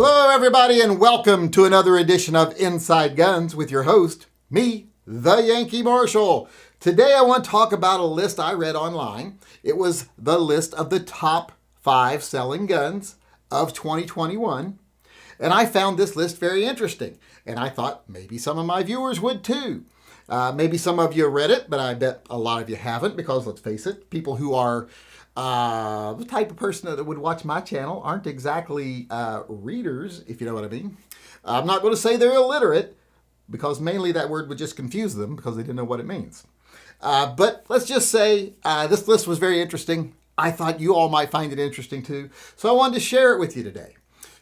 Hello everybody and welcome to another edition of Inside Guns with your host, me, the Yankee Marshal. Today I want to talk about a list I read online. It was the list of the top 5 selling guns of 2021. And I found this list very interesting. And I thought maybe some of my viewers would too. Maybe some of you read it, but I bet a lot of you haven't because let's face it, people who are the type of person that would watch my channel aren't exactly readers, if you know what I mean. I'm not going to say they're illiterate because mainly that word would just confuse them because they didn't know what it means. But let's just say this list was very interesting. I thought you all might find it interesting too. So I wanted to share it with you today.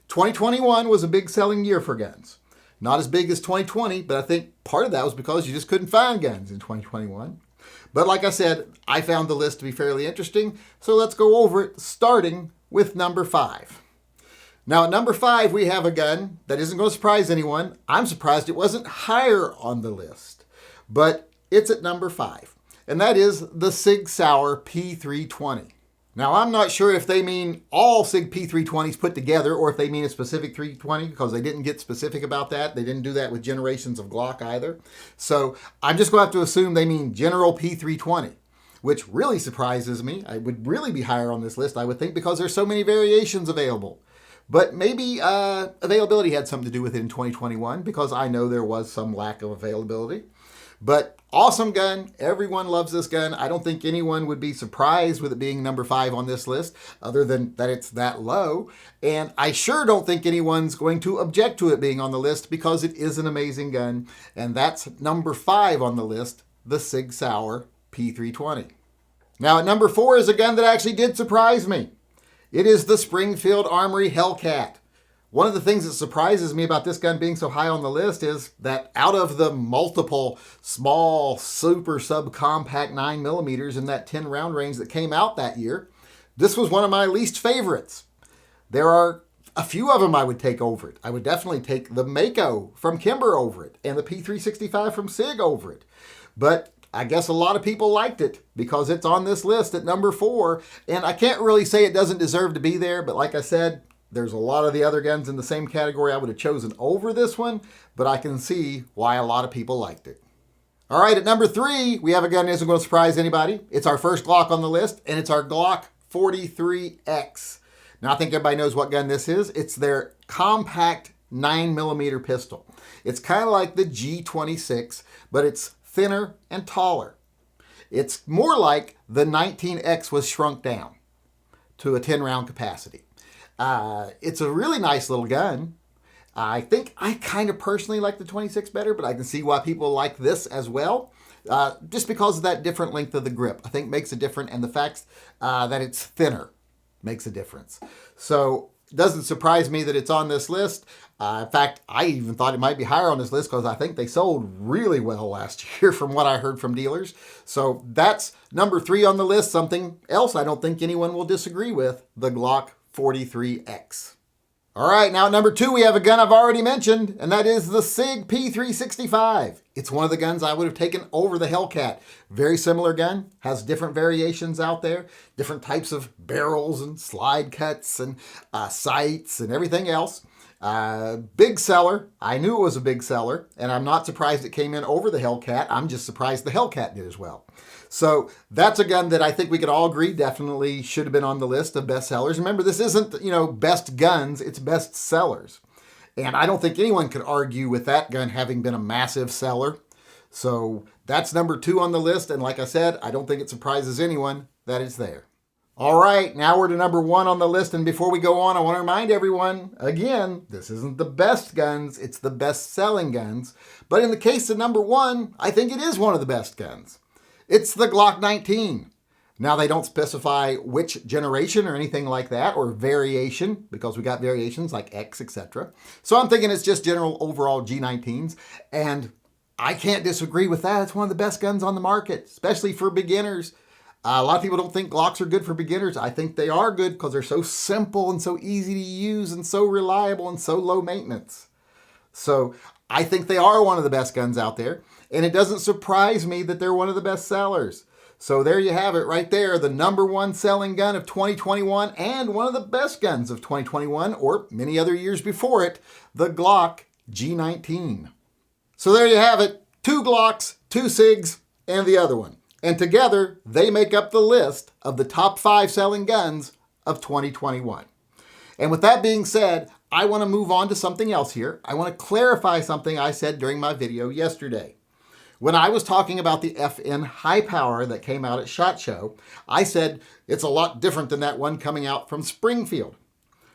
2021 was a big selling year for guns. Not as big as 2020, but I think part of that was because you just couldn't find guns in 2021. But like I said, I found the list to be fairly interesting, so let's go over it, starting with number 5. Now at number 5, we have a gun that isn't going to surprise anyone. I'm surprised it wasn't higher on the list, but it's at number 5, and that is the Sig P320. Now I'm not sure if they mean all Sig P320s put together or if they mean a specific 320 because they didn't get specific about that. They didn't do that with generations of Glock either. So I'm just going to have to assume they mean general P320, which really surprises me. I would really be higher on this list, I would think, because there's so many variations available. But maybe availability had something to do with it in 2021 because I know there was some lack of availability. But awesome gun. Everyone loves this gun. I don't think anyone would be surprised with it being number 5 on this list, other than that it's that low. And I sure don't think anyone's going to object to it being on the list because it is an amazing gun. And that's number 5 on the list, the Sig P320. Now at number 4 is a gun that actually did surprise me. It is the Springfield Armory Hellcat. One of the things that surprises me about this gun being so high on the list is that out of the multiple small, super subcompact 9mm in that 10 round range that came out that year, this was one of my least favorites. There are a few of them I would take over it. I would definitely take the Mako from Kimber over it and the P365 from Sig over it. But I guess a lot of people liked it because it's on this list at number 4. And I can't really say it doesn't deserve to be there, but like I said, there's a lot of the other guns in the same category I would have chosen over this one, but I can see why a lot of people liked it. All right, at number 3, we have a gun that isn't going to surprise anybody. It's our first Glock on the list, and it's our Glock 43X. Now, I think everybody knows what gun this is. It's their compact 9mm pistol. It's kind of like the G26, but it's thinner and taller. It's more like the 19X was shrunk down to a 10-round capacity. It's a really nice little gun. I think I kind of personally like the 26 better, but I can see why people like this as well. Just because of that different length of the grip, I think makes a difference, and the fact that it's thinner makes a difference. So it doesn't surprise me that it's on this list. In fact, I even thought it might be higher on this list because I think they sold really well last year from what I heard from dealers. So that's number 3 on the list. Something else I don't think anyone will disagree with, the Glock 43X. All right, now at number 2, we have a gun I've already mentioned, and that is the Sig P365. It's one of the guns I would have taken over the Hellcat. Very similar gun, has different variations out there, different types of barrels and slide cuts and sights and everything else. Big seller. I knew it was a big seller, and I'm not surprised it came in over the Hellcat. I'm just surprised the Hellcat did as well. So that's a gun that I think we could all agree definitely should have been on the list of best sellers. Remember, this isn't, best guns, it's best sellers. And I don't think anyone could argue with that gun having been a massive seller. So that's number 2 on the list. And like I said, I don't think it surprises anyone that it's there. All right, now we're to number 1 on the list. And before we go on, I want to remind everyone, again, this isn't the best guns, it's the best selling guns. But in the case of number 1, I think it is one of the best guns. It's the Glock 19. Now, they don't specify which generation or anything like that, or variation, because we got variations like X, etc. So I'm thinking it's just general overall G19s, and I can't disagree with that. It's one of the best guns on the market, especially for beginners. A lot of people don't think Glocks are good for beginners. I think they are good because they're so simple and so easy to use and so reliable and so low maintenance. So I think they are one of the best guns out there. And it doesn't surprise me that they're one of the best sellers. So there you have it right there, the #1 selling gun of 2021 and one of the best guns of 2021 or many other years before it, the Glock G19. So there you have it, 2 Glocks, 2 Sigs, and the other one. And together, they make up the list of the top 5 selling guns of 2021. And with that being said, I want to move on to something else here. I want to clarify something I said during my video yesterday. When I was talking about the FN High Power that came out at SHOT Show, I said it's a lot different than that one coming out from Springfield.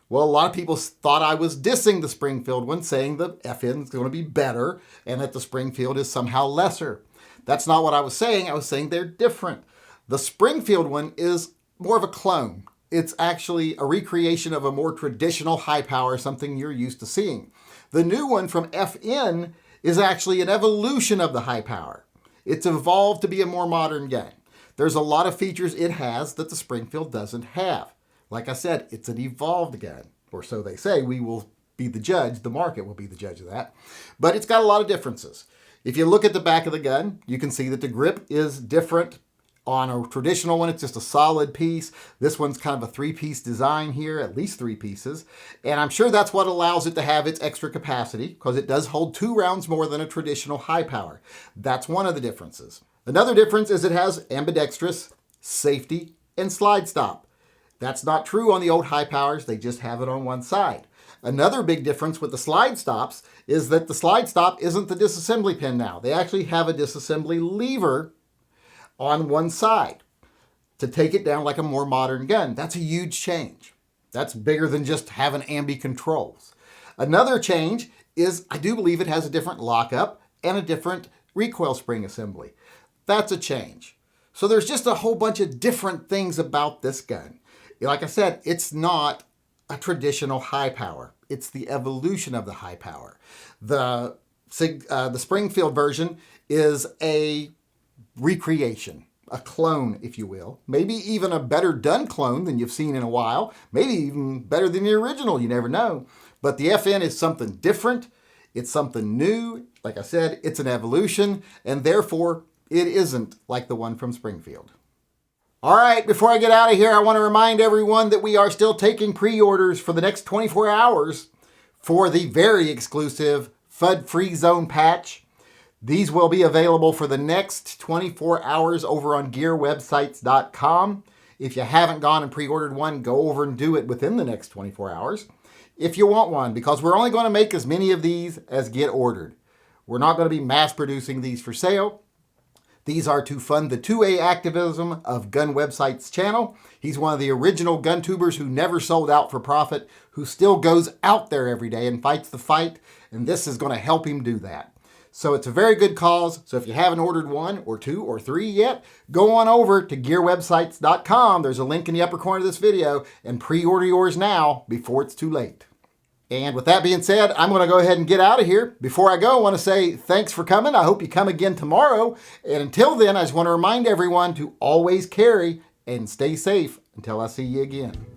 Well, a lot of people thought I was dissing the Springfield one, saying the FN is going to be better and that the Springfield is somehow lesser. That's not what I was saying. I was saying they're different. The Springfield one is more of a clone. It's actually a recreation of a more traditional high power, something you're used to seeing. The new one from FN is actually an evolution of the high power. It's evolved to be a more modern gun. There's a lot of features it has that the Springfield doesn't have. Like I said, it's an evolved gun, or so they say. We will be the judge. The market will be the judge of that. But it's got a lot of differences. If you look at the back of the gun, you can see that the grip is different. On a traditional one, it's just a solid piece. This one's kind of a 3-piece design here, at least 3 pieces. And I'm sure that's what allows it to have its extra capacity, because it does hold 2 rounds more than a traditional high power. That's one of the differences. Another difference is it has ambidextrous, safety, and slide stop. That's not true on the old high powers. They just have it on one side. Another big difference with the slide stops is that the slide stop isn't the disassembly pin now. They actually have a disassembly lever on one side to take it down like a more modern gun. That's a huge change. That's bigger than just having ambi controls. Another change is I do believe it has a different lockup and a different recoil spring assembly. That's a change. So there's just a whole bunch of different things about this gun. Like I said, it's not a traditional high power. It's the evolution of the high power. The Springfield version is a recreation, a clone, if you will. Maybe even a better done clone than you've seen in a while. Maybe even better than the original, you never know. But the FN is something different. It's something new. Like I said, it's an evolution, and therefore it isn't like the one from Springfield. All right, before I get out of here, I want to remind everyone that we are still taking pre-orders for the next 24 hours for the very exclusive Fudd Free Zone patch. These will be available for the next 24 hours over on gearwebsites.com. If you haven't gone and pre-ordered one, go over and do it within the next 24 hours. If you want one, because we're only going to make as many of these as get ordered. We're not going to be mass producing these for sale. These are to fund the 2A activism of Gun Website's channel. He's one of the original gun tubers who never sold out for profit, who still goes out there every day and fights the fight, and this is going to help him do that. So it's a very good cause. So if you haven't ordered 1 or 2 or 3 yet, go on over to gearwebsites.com. There's a link in the upper corner of this video, and pre-order yours now before it's too late. And with that being said, I'm going to go ahead and get out of here. Before I go, I want to say thanks for coming. I hope you come again tomorrow. And until then, I just want to remind everyone to always carry and stay safe until I see you again.